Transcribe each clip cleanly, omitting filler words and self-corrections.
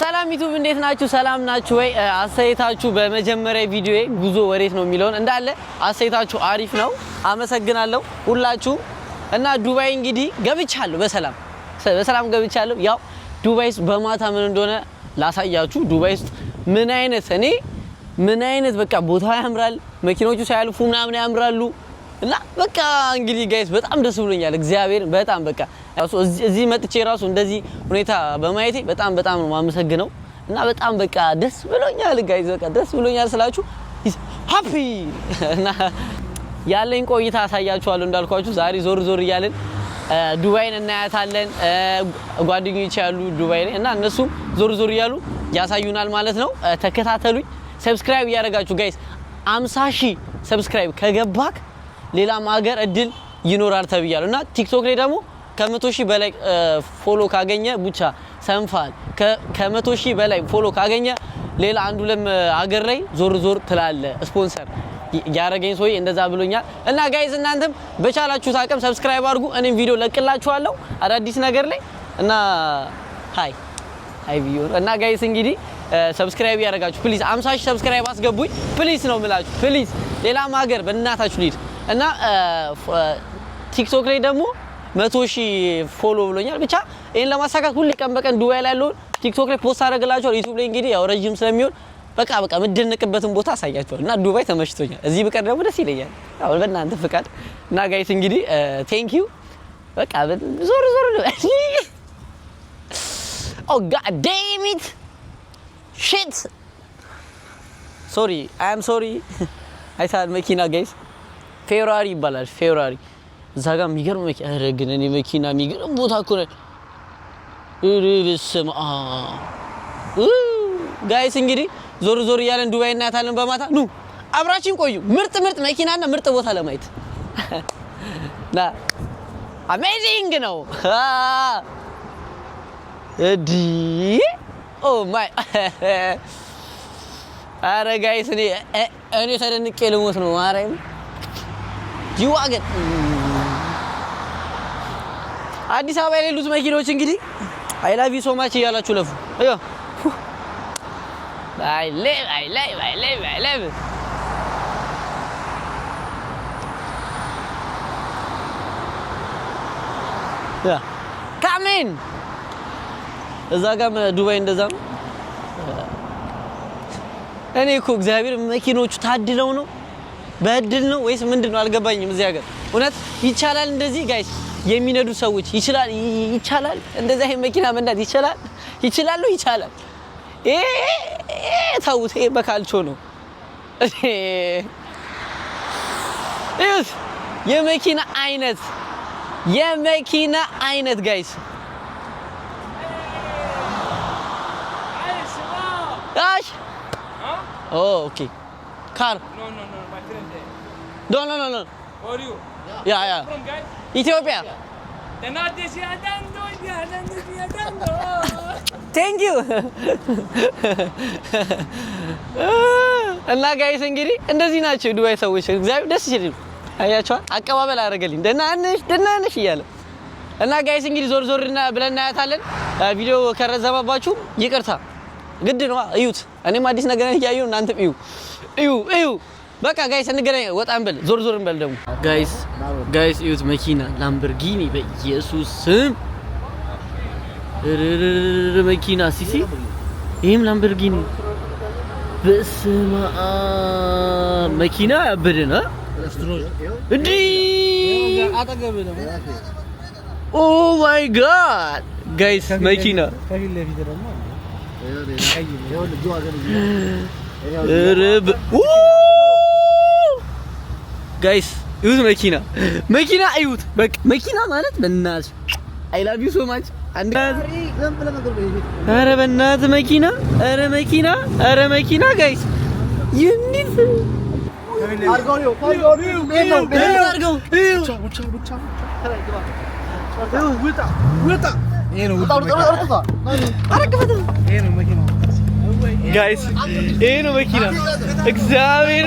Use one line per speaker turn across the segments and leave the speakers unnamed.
ሰላም ዩቲዩብ እንዴት ናችሁ? ሰላም ናችሁ ወይ? አስተያየታችሁ በመጀመሪያ ቪዲዮዬ ጉዞ ወዴት ነው የሚለውን እንዳለ አስተያየታችሁ አሪፍ ነው። አመሰግናለሁ ሁላችሁም። እና ዱባይ እንግዲህ ገብቻለሁ በሰላም ገብቻለሁ። ያው ዱባይስ በማታ ምን እንደሆነ ላሳያችሁ። ዱባይስ ምን አይነት በቃ ቦታው ያምራል፣ መኪኖቹ ሳያልፉ ምናምን ያምራሉ። እና በቃ እንግዲህ ጋይስ በጣም ደስ ብሎኛል። እግዚአብሔር በጣም በቃ እዚህ መጥቼ ራሱ እንደዚህ ሁኔታ በማየቴ በጣም ነው ማመሰግነው። እና በጣም በቃ ደስ ብሎኛል ጋይስ። በቃ ደስ ብሎኛል ስላችሁ ሃፒ እና ያለኝ ቆይታ አሳያችኋለሁ። እንዳልኳችሁ ዛሬ ዞር እያልን ዱባይን እናያታለን። ጓደኞቼ ያሉ ዱባይ ላይ እና እነሱም ዞር እያሉ ያሳዩናል ማለት ነው። ተከታተሉኝ። ሰብስክራይብ እያደረጋችሁ ጋይስ 50,000 ሰብስክራይብ ከገባክ ሌላም ሀገር እድል ይኖራል ተብያለሁ። እና ቲክቶክ ላይ ደግሞ ከ100,000 በላይ ፎሎ ካገኘ ቡቻ ሰንፋል ከ100,000 በላይ ፎሎ ካገኘ ሌላ አንዱ ለም ሀገር ላይ ዞር ትላለ ስፖንሰር ያረገኝ ሰውዬ እንደዛ ብሎኛል። እና ጋይስ እናንተም በቻላችሁት አቅም ሰብስክራይብ አድርጉ። እኔም ቪዲዮ ለቅላችኋለሁ አዳዲስ ነገር ላይ እና ሃይ ቪዲዮ እና ጋይስ እንግዲህ ሰብስክራይብ ያደርጋችሁ ፕሊዝ 50,000 ሰብስክራይብ አስገቡኝ ፕሊዝ ነው የምላችሁ። ፕሊዝ ሌላም ሀገር በእናታችሁ ልሂድ እና ቲክቶክ ላይ ደግሞ 100,000 ፎሎ ብሎኛል። ብቻ ይሄን ለማሳካት ሁሌ ቀን በቀን ዱባይ ላይ ያለው ቲክቶክ ላይ ፖስት አደርግላችኋለሁ። ዩቲዩብ ላይ እንግዲህ ያው ረጅም ስለሚሆን በቃ ምደነቅበትን ቦታ አሳያችኋለሁ። እና ዱባይ ተመችቶኛል። እዚህ ብቀር ደግሞ ደስ ይለኛል። አሁን በእናንተ ፍቃድ እና ጋይስ እንግዲህ ቴንክ ዩ በቃ ዞር ኦ ጋድ ዴም ኢት ሺት ሶሪ አይ አም ሶሪ አይታል መኪና ጋይስ ፌራሪ ይባላል። ፌራሪ እዛ ጋር የሚገርም መኪና አረግን እኔ መኪና የሚገርም ቦታ እኮ ነው። እርብስማ ጋይስ እንግዲህ ዞር እያለን ዱባይ እናያታለን በማታ ኑ አብራችን ቆዩ። ምርጥ መኪናና ምርጥ ቦታ ለማየት ና አሜዚንግ ነው። እዲ ኦ ማይ አረ ጋይስ እኔ ተደንቄ ልሞት ነው ማርያም ጂዋገን አዲስ አበባ ላይ ያሉት መኪኖች እንግዲህ አይ ላቭ ዩ ሶ ማች እያላችሁ ለፉ። አዮ አይ ሌቭ ያ ካሜን እዛ ጋር ዱባይ እንደዛ ነው። እኔ እኮ እግዚአብሔር መኪኖቹ ታድለው ነው በእድል ነው ወይስ ምንድነው አልገባኝም። እዚህ ሀገር እውነት ይቻላል እንደዚህ ጋይስ የሚነዱ ሰዎች ይቻላል እንደዚህ አይነት መኪና መንዳት ይችላል። ታውት በካልቾ ነው እዩት። የመኪና አይነት ጋይስ አሽ ኦኬ ካር No.
For you?
Yeah.
From guys?
Ethiopia. Thank you. እና ጋይስ እንግዲህ እንደዚህ ናቸው ዱባይ ሰዎች። እግዚአብሔር ደስ ይላል። አያችኋል አቀባበል አደረገልኝ ደህና ነሽ እያለ እና ጋይስ እንግዲህ ዞር ብለን እናያታለን። ቪዲዮ ከረዘመባችሁ ይቅርታ ግድ ነው እዩት። እኔም አዲስ ነገር እያየሁ እናንተም እዩ በቃ ጋይስ እንገናኝ። ወጣን በል ዞር እንበል ደግሞ ጋይስ እዩት መኪና ላምበርጊኒ በኢየሱስ ስም መኪና ሲሲ ይሄም ላምበርጊኒ በስማ መኪና ያበደና እንዴ ኦ ማይ ጋድ ጋይስ መኪና ከፊት ለፊት ደግሞ ጋይስ እዩት መኪና እዩት። በቃ መኪና ማለት በእናትህ አይ ላቭ ዩ ሶ ማች ኧረ በእናትህ መኪና ጋይስ ይንዲት አርጋው ጋይስ ይሄ ነው መኪና እግዚአብሔር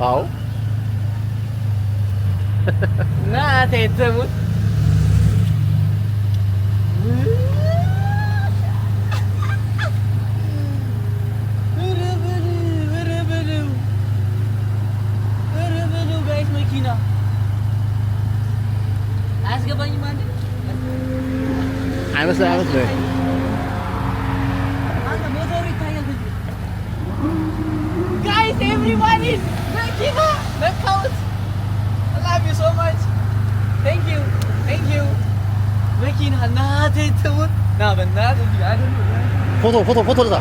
አዎ
ናቴ ተሙት መኪና አያስገባኝም ማለት
አይመስልም
አንተ ሞተሩ ይታያል guys everybody መኪና ለካውት I love you so much thank you መኪና ናቴ ተሙት ና በእናትህ እዚህ አይደለም
ፎቶ ለዛ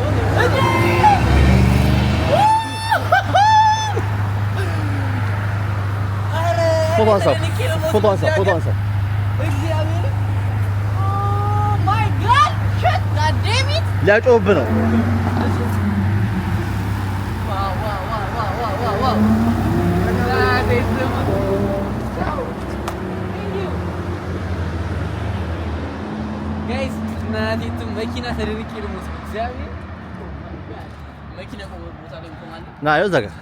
ፎቶ አንሳ
እግዚአብሔር oh my god shit god damn it
ሊያጮህብህ ነው
ዋው ጋይስ ናቲቱ መኪና ተደርቄ ልሞት እግዚአብሔር መኪና ቆሞ ቦታ ላይ ቆማለሁ
ና ይኸው እዛ ጋር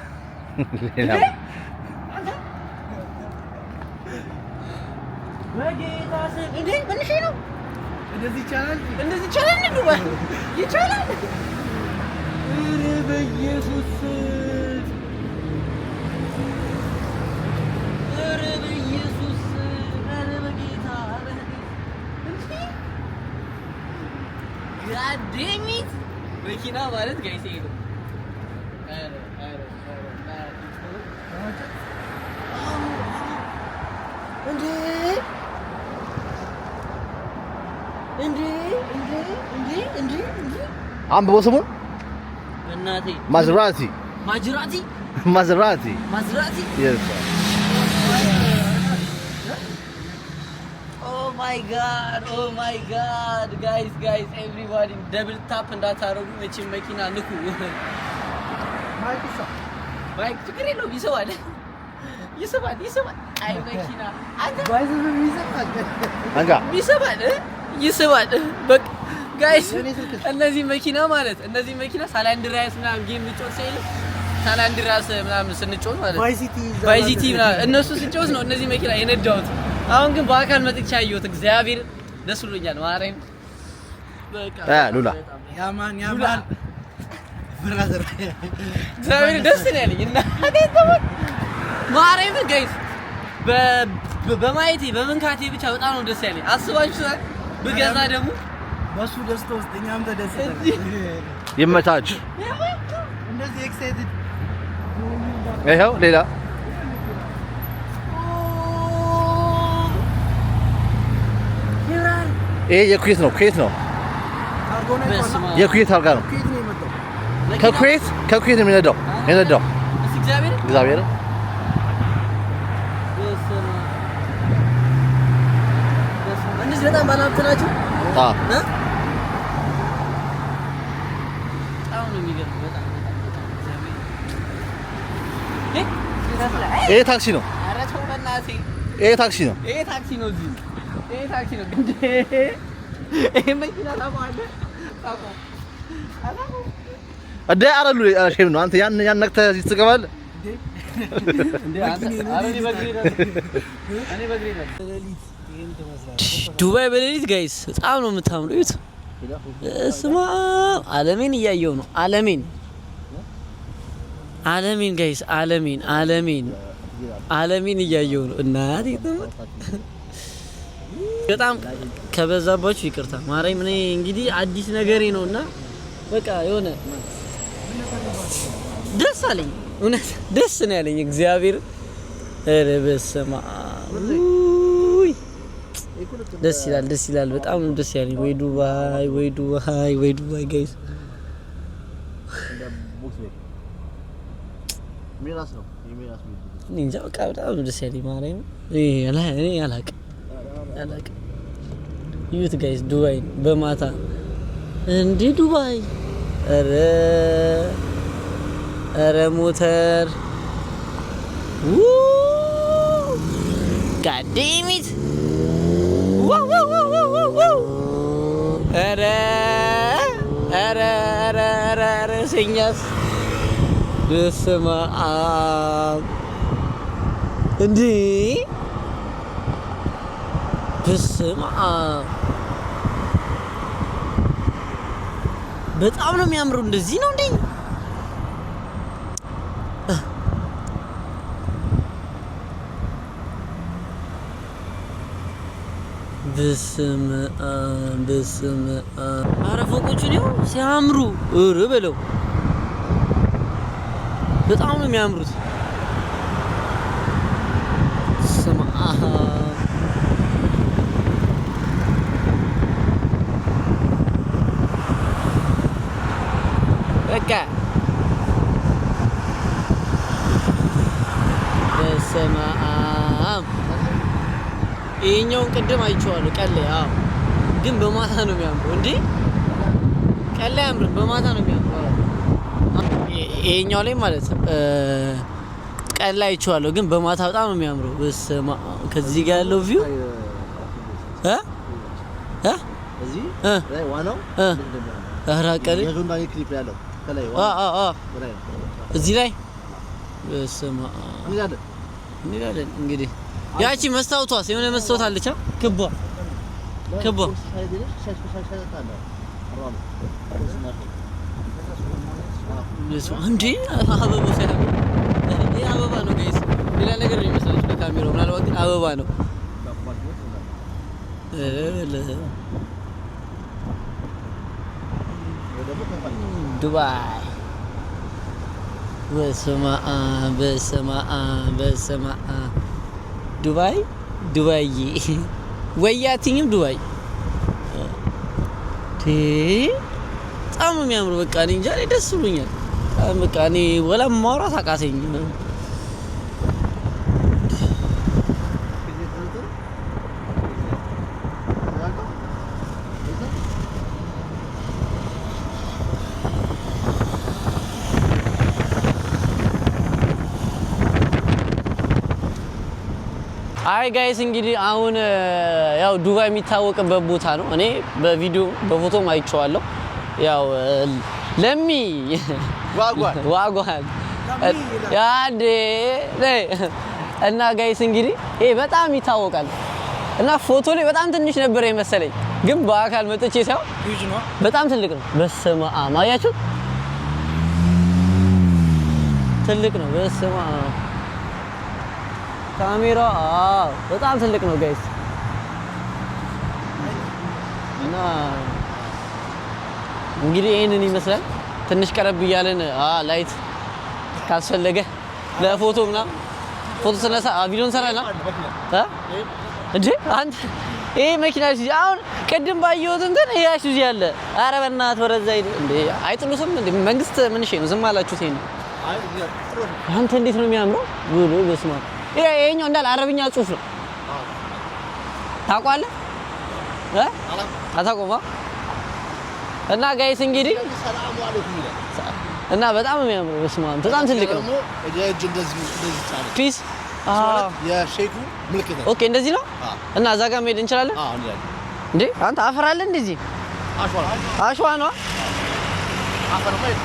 በጌታ ስም እንዴ ምንሽ ነው እንደዚህ ይቻላል ይቻላል ኧረ በኢየሱስ ስም ኧረ በጌታ God damn it መኪና ማለት ጋይስ ይሄ ነው እንዴ
አንብቦ ስሙን
በእናቴ
ማዝራቲ yes
oh my god guys everybody double tap እንዳታረጉ መቼም መኪና ንኩ ባይክ ችግር የለውም ይሰባል አይ መኪና ይሰባል በቃ ጋይስ እነዚህ መኪና ሳላንድራስ ምናምን ጌም ልጮት ሲል ሳላንድራስ ምናምን ስንጮት ማለት ቫይሲቲ ምናምን እነሱ ሲጮት ነው እነዚህ መኪና የነዳሁት አሁን ግን በአካል መጥቻ አየሁት እግዚአብሔር ደስ ብሎኛል ማርያም በቃ
ሉላ
ያማን ብራዘር
እግዚአብሔር ደስ ነው ያለኝ እና ማርያም ጋይስ በማየቴ በመንካቴ ብቻ በጣም ነው ደስ ያለኝ አስባችሁታል ብገዛ ደግሞ
በሱ ደስታ ውስጥ እኛም ተደስተን
ይመታች
እንደዚህ ኤክሳይትድ
ይኸው ሌላ ይሄ የኩዌት ነው የኩዌት አልጋ ነው ከኩዌት ነው የነዳው እግዚአብሔር
እነዚህ በጣም ባለሀብት ናቸው በጣም ነው የሚገርም በጣም
ይሄ ታክሲ ነው
ኧረ ተው በእናትህ
ይሄ ታክሲ ነው
እዚህ ይሄ ታክሲ ነው ይሄ መኪና ታውቀዋለህ
እንደ አረሉ ሼም ነው አንተ ያን ነክተህ እዚህ ትገባለህ
እንዴ አንተ አረኒ በግሪ ነው ዱባይ በሌሊት ጋይስ በጣም ነው የምታምሩት እስማ ዓለሜን እያየሁ ነው ዓለሜን ጋይስ ዓለሜን እያየሁ ነው እናቴ በጣም ከበዛባችሁ ይቅርታ ማርያም እኔ እንግዲህ አዲስ ነገሬ ነውና በቃ የሆነ ደስ አለኝ እውነት ደስ ነው ያለኝ እግዚአብሔር ኧረ በስመ አብ ደስ ይላል በጣም ነው ደስ ያለኝ ወይ ዱባይ ጋይስ እንጃ በቃ በጣም ነው ደስ ያለኝ ማርያም እኔ አላቅም ዩት ጋይስ ዱባይ በማታ እንዴ ዱባይ ኧረ ሞተር God damn it ኧረ ሰኛስ በስመ አብ እንዴ! በስመ አብ በጣም ነው የሚያምረው። እንደዚህ ነው እንዴ? በስመ አብ ኧረ ፎቆቹ ነው ሲያምሩ። ኧረ በለው በጣም ነው የሚያምሩት። በስመ አብ በቃ በስመ አብ ይሄኛውን ቅድም አይቼዋለሁ ቀን ላይ። አዎ ግን በማታ ነው የሚያምረው እንዴ! ቀን ላይ አያምርም፣ በማታ ነው የሚያምረው። ይሄኛው ላይ ማለት ቀን ላይ አይቼዋለሁ ግን በማታ በጣም ነው የሚያምረው። በስመ አብ ከዚህ ጋር ያለው ቪው
እዚህ ላይ ዋናው
እዚህ ላይ በስመ አብ እንላለን እንግዲህ ያቺ መስታወቷስ የሆነ መስታወት አለች ክቧ እንዴ አበባው ሳይሆን ይሄ አበባ ነው ጋይስ፣ ሌላ ነገር ነው የሚመስለው በካሜራው። ምናልባት ግን አበባ ነው። ዱባይ በስመ አብ ዱባይ ወያቲኝም ዱባይ በጣም ነው የሚያምሩ። በቃ እኔ እንጃ ደስ ብሎኛል። በቃ እኔ ወላ ማውራት አቃተኝ። አይ ጋይስ እንግዲህ አሁን ያው ዱባይ የሚታወቅበት ቦታ ነው። እኔ በቪዲዮ በፎቶም አይቼዋለሁ። ያው ለሚ ዋጓን ያንዴ እና ጋይስ እንግዲህ ይሄ በጣም ይታወቃል እና ፎቶ ላይ በጣም ትንሽ ነበር የመሰለኝ፣ ግን በአካል መጥቼ ሳይሆን በጣም ትልቅ ነው። በስመ አብ አያችሁ፣ ትልቅ ነው። በስመ አብ ካሜራ በጣም ትልቅ ነው ጋይስ። እና እንግዲህ ይሄንን ይመስላል። ትንሽ ቀረብ እያለን ላይት ካስፈለገ ለፎቶ ምናምን ፎቶ ስነሳ ቪዲዮ እንሰራለን እንዴ። አንተ ይሄ መኪና እዚህ አሁን ቅድም ባየሁት እንትን ይሄ እዚህ ያለ ኧረ በእናትህ ወደዛ ሂድ እንዴ። አይጥሉስም እንዴ መንግስት? ምን እሺ ነው ዝም አላችሁት? ይሄን አንተ እንዴት ነው የሚያምረው ብሎ በስማ ይሄኛው እንዳለ አረብኛ ጽሁፍ ነው። ታውቃለህ አታውቁም? እና ጋይስ እንግዲህ ሰላም አለይኩም ይላል እና በጣም የሚያምረው በስማ በጣም ትልቅ ነው።
እጅ እንደዚህ
ፒስ
የሼኩ ምልክት ነው።
ኦኬ እንደዚህ ነው። እና እዛ ጋር መሄድ እንችላለን።
እንላለን
እንዴ አንተ አፈር አለ እንደዚህ አሸዋ ነው።
አፈር ማለት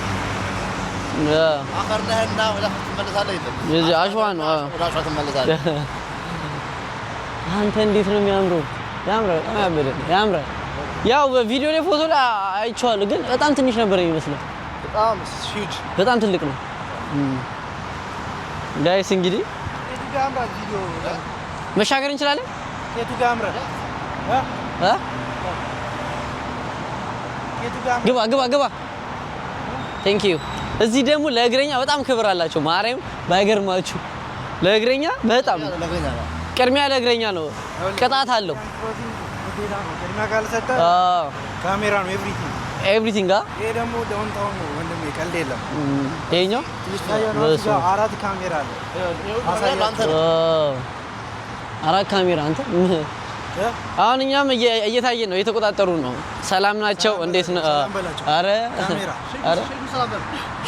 አፈር ነህና ወደ ተመለሳለህ አይደል?
የዚህ አሸዋ ነው።
ወደ አሸዋ ተመለሳለህ።
አንተ እንዴት ነው የሚያምረው! ያምራል። ያው በቪዲዮ ላይ ፎቶ ላይ አይቼዋለሁ፣ ግን በጣም ትንሽ ነበር የሚመስለው። በጣም ትልቅ ነው ጋይስ። እንግዲህ መሻገር እንችላለን። ግባ ቴንክ ዩ። እዚህ ደግሞ ለእግረኛ በጣም ክብር አላቸው። ማርያም ባይገርማችሁ ለእግረኛ በጣም ቅድሚያ ለእግረኛ ነው። ቅጣት አለው።
ካሜራ ነው
ኤቭሪቲንግ
ይሄ ደግሞ ዳውንታውን ነው ወንድሜ፣ ቀልድ የለም።
ይሄኛው
አራት ካሜራ አለ።
አራት ካሜራ አንተ አሁን እኛም እየታየን ነው፣ እየተቆጣጠሩ ነው። ሰላም ናቸው? እንዴት ነው? አረ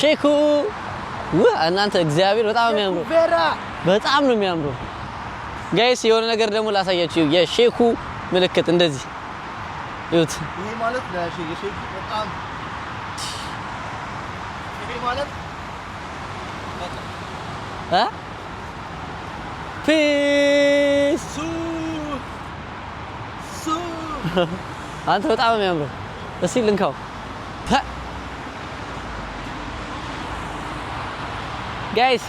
ሼኩ እናንተ እግዚአብሔር በጣም የሚያምሩ በጣም ነው የሚያምሩ ጋይስ። የሆነ ነገር ደግሞ ላሳያችሁ። የሼኩ ምልክት እንደዚህ ይሁት።
ይሄ ማለት ለሼኩ በጣም ይሄ ማለት
ፒስ አንተ በጣም የሚያምረው እስኪ ልንካው ጋይስ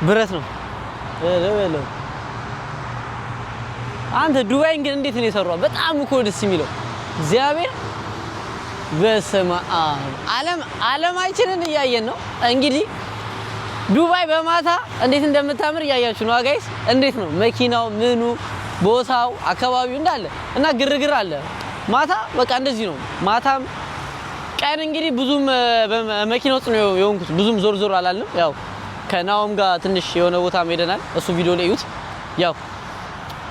ብረት ነው አንተ ዱባይን ግን እንዴት ነው የሰራው? በጣም እኮ ደስ የሚለው እግዚአብሔር በስመ አብ ዓለማችንን እያየን ነው እንግዲህ ዱባይ በማታ እንዴት እንደምታምር እያያችሁ ነው ጋይስ። እንዴት ነው መኪናው ምኑ ቦታው አካባቢው እንዳለ እና ግርግር አለ ማታ በቃ እንደዚህ ነው። ማታም ቀን እንግዲህ ብዙም በመኪናው ውስጥ ነው የሆንኩት ብዙም ዞር አላለም። ያው ከናውም ጋር ትንሽ የሆነ ቦታ ሄደናል እሱ ቪዲዮ ላይ እዩት። ያው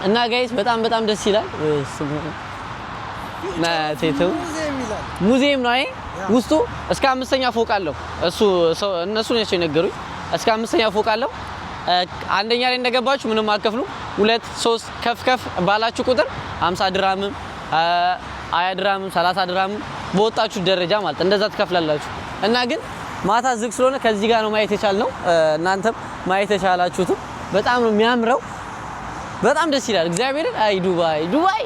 እና ጋይስ በጣም ደስ ይላል። ናቴቱ ሙዚየም ነው አይ ውስጡ እስከ 5ኛ ፎቅ አለው። እነሱ ናቸው የነገሩኝ እስከ 5ኛ ፎቅ አለው። አንደኛ ላይ እንደገባችሁ ምንም አትከፍሉ። 2 3 ከፍ ባላችሁ ቁጥር 50 ድራምም 20 ድራምም 30 ድራምም በወጣችሁ ደረጃ ማለት እንደዛ ትከፍላላችሁ። እና ግን ማታ ዝግ ስለሆነ ከዚህ ጋር ነው ማየት የቻልነው። እናንተም ማየት የቻላችሁትም በጣም ነው የሚያምረው። በጣም ደስ ይላል እግዚአብሔርን። አይ ዱባይ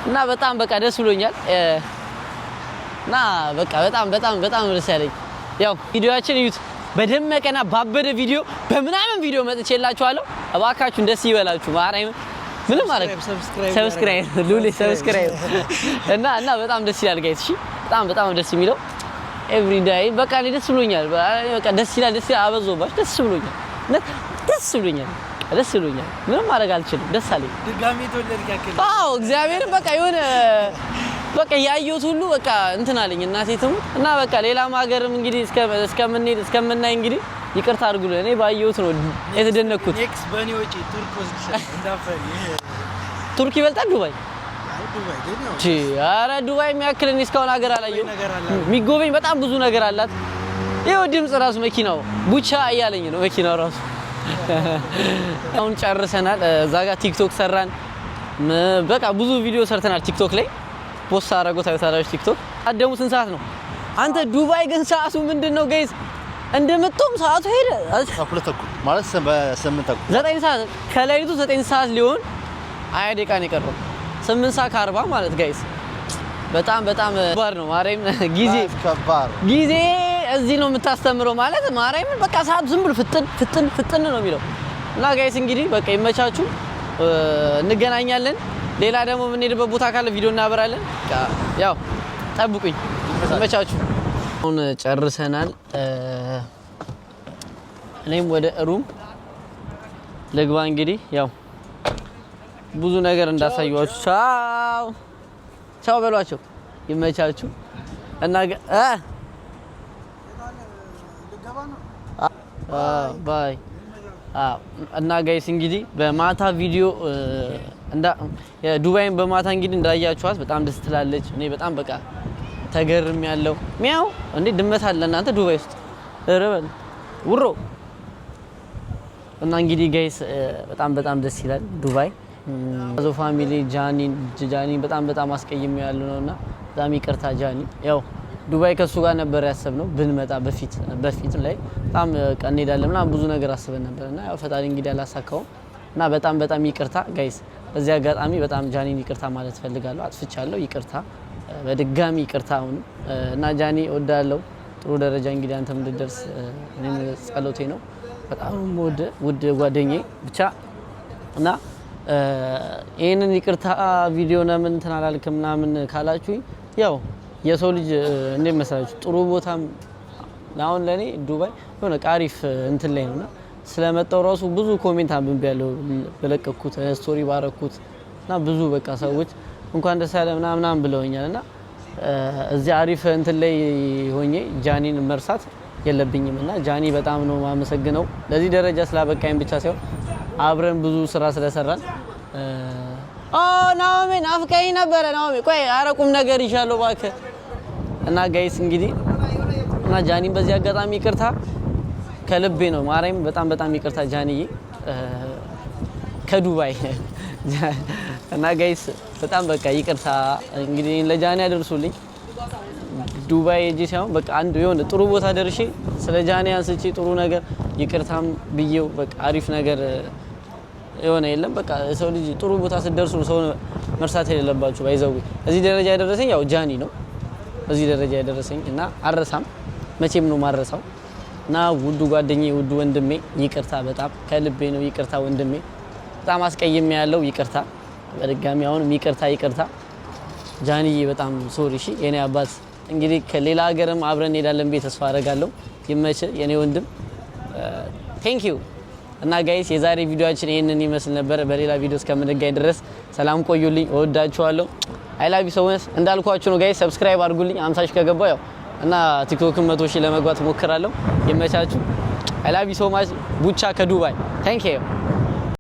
እና በጣም በቃ ደስ ብሎኛል። እና በቃ በጣም ደስ ያለኝ ያው ቪዲዮአችን እዩት። በደመቀና ባበደ ቪዲዮ በምናምን ቪዲዮ መጥቼላችኋለሁ። እባካችሁን ደስ ይበላችሁ። ማርያም ምንም ማለት ሰብስክራይብ ሉሊ ሰብስክራይብ እና በጣም ደስ ይላል ጋይስ። እሺ በጣም ደስ የሚለው ኤቭሪ ዴይ በቃ ደስ ብሎኛል። በቃ ደስ ይላል አበዞባችሁ ደስ ብሎኛል። ምንም ማድረግ አልችልም። ደስ አለኝ።
ድጋሚ ተወለድክ ያክል
እግዚአብሔርን በቃ የሆነ በቃ ያየሁት ሁሉ በቃ እንትን አለኝ እናቴ ትሙት እና በቃ ሌላም ሀገርም እንግዲህ እስከምናይ እንግዲህ ይቅርታ አድርጉልኝ። እኔ ባየሁት ነው የተደነቅኩት።
ኔክስት በኔ ወጪ ቱርክ ወስድሻለሁ እንዳፈሪ።
ቱርክ ይበልጣል ዱባይ? ኧረ ዱባይ የሚያክል እኔ እስካሁን ሀገር አላየሁም። የሚጎበኝ በጣም ብዙ ነገር አላት። ይኸው ድምፅ ራሱ መኪናው ቡቻ እያለኝ ነው መኪናው ራሱ። አሁን ጨርሰናል። እዛ ጋር ቲክቶክ ሰራን። በቃ ብዙ ቪዲዮ ሰርተናል ቲክቶክ ላይ ፖስት አደረገው ታዩታላችሁ። ቲክቶክ አደሙ ስንት ሰዓት ነው አንተ? ዱባይ ግን ሰዓቱ ምንድነው ጋይስ? እንደመጣም ሰዓቱ ሄደ
2 ማለት 8 ተኩል
9 ሰዓት ከሌሊቱ 9 ሰዓት ሊሆን 20 ደቂቃ ነው የቀረው። 8 ሰዓት ከ40 ማለት ጋይስ በጣም ከባድ ነው። ማርያም ጊዜ እዚህ ነው የምታስተምረው ማለት ማርያም በቃ ሰዓቱ ዝም ብሎ ፍጥን ነው የሚለው። እና ጋይስ እንግዲህ በቃ ይመቻችሁ፣ እንገናኛለን። ሌላ ደግሞ የምንሄድበት ቦታ ካለ ቪዲዮ እናበራለን። ያው ጠብቁኝ። ይመቻችሁ። አሁን ጨርሰናል። እኔም ወደ ሩም ልግባ። እንግዲህ ያው ብዙ ነገር እንዳሳዩዋችሁ ቻው በሏቸው። ይመቻችሁ እና ባይ እና ጋይስ እንግዲህ በማታ ቪዲዮ ዱባይን በማታ እንግዲህ እንዳያችኋት በጣም ደስ ትላለች። እኔ በጣም በቃ ተገርም ያለው ሚያው እንዴ ድመት አለ እናንተ ዱባይ ውስጥ ረበል ውሮ እና እንግዲህ ጋይስ በጣም ደስ ይላል ዱባይ። አዞ ፋሚሊ ጃኒ በጣም አስቀይም ያለው ነውና በጣም ይቅርታ ጃኒ። ያው ዱባይ ከሱ ጋር ነበር ያሰብነው ብንመጣ በፊት ላይ በጣም ቀን እንሄዳለን ምናምን ብዙ ነገር አስበን ነበርና ያው ፈጣሪ እንግዲህ አላሳካውም እና በጣም ይቅርታ ጋይስ። በዚህ አጋጣሚ በጣም ጃኒን ይቅርታ ማለት ፈልጋለሁ። አጥፍቻለሁ፣ ይቅርታ በድጋሚ ይቅርታ። አሁን እና ጃኒ እወዳለሁ። ጥሩ ደረጃ እንግዲህ አንተም እንድትደርስ እኔም ጸሎቴ ነው። በጣም ውድ ጓደኛዬ ብቻ እና ይሄንን ይቅርታ ቪዲዮ ለምን እንትን አላልክም ምናምን ካላችሁኝ ያው የሰው ልጅ እንዴት መሰላችሁ ጥሩ ቦታም አሁን ለኔ ዱባይ የሆነ ቃሪፍ እንትን ላይ ነውና ስለመጣው ራሱ ብዙ ኮሜንት አንብቤያለሁ በለቀኩት ስቶሪ ባረኩት እና ብዙ በቃ ሰዎች እንኳን ደስ ያለ ምናምን ብለውኛልና እዚህ አሪፍ እንትን ላይ ሆኜ ጃኒን መርሳት የለብኝምና ጃኒ በጣም ነው ማመሰግነው ለዚህ ደረጃ ስላበቃኝ ብቻ ሳይሆን አብረን ብዙ ስራ ስለሰራን። ናኦሚ ናፍቀኝ ነበረ። ናኦሚ ቆይ አረቁም ነገር ይሻለው እባክህ። እና ጋይስ እንግዲህ እና ጃኒን በዚህ አጋጣሚ ይቅርታ ከልቤ ነው ማርያም በጣም ይቅርታ ጃኒዬ ከዱባይ እና ጋይስ በጣም በቃ ይቅርታ እንግዲህ ለጃኒ አደርሱልኝ ዱባይ ሄጄ ሳይሆን በቃ አንድ የሆነ ጥሩ ቦታ ደርሼ ስለ ጃኒ አንስቼ ጥሩ ነገር ይቅርታም ብዬው በቃ አሪፍ ነገር የሆነ የለም በቃ ሰው ልጅ ጥሩ ቦታ ስትደርሱ ሰው መርሳት የሌለባችሁ ባይዘው እዚህ ደረጃ ያደረሰኝ ያው ጃኒ ነው እዚህ ደረጃ ያደረሰኝ እና አረሳም መቼም ነው ማረሳው እና ውዱ ጓደኛዬ ውዱ ወንድሜ ይቅርታ በጣም ከልቤ ነው ይቅርታ ወንድሜ በጣም አስቀይሜ ያለው ይቅርታ በድጋሚ አሁን ይቅርታ ጃኒዬ በጣም ሶሪ እሺ የኔ አባት እንግዲህ ከሌላ ሀገርም አብረን እንሄዳለን ቤት ተስፋ አደርጋለሁ ይመች የኔ ወንድም ቴንክ ዩ እና ጋይስ የዛሬ ቪዲዮአችን ይሄንን ይመስል ነበር በሌላ ቪዲዮ እስከምንገናኝ ድረስ ሰላም ቆዩልኝ እወዳችኋለሁ አይ ላቭ ዩ ሶ ማች እንዳልኳችሁ ነው ጋይስ ሰብስክራይብ አድርጉልኝ 50 ሺህ ከገባው ያው እና ቲክቶክም 100 ሺህ ለመግባት ሞክራለሁ ይመቻችሁ አይ ላቭ ዩ ሶ ማች ቡቻ ከዱባይ ቴንክ ዩ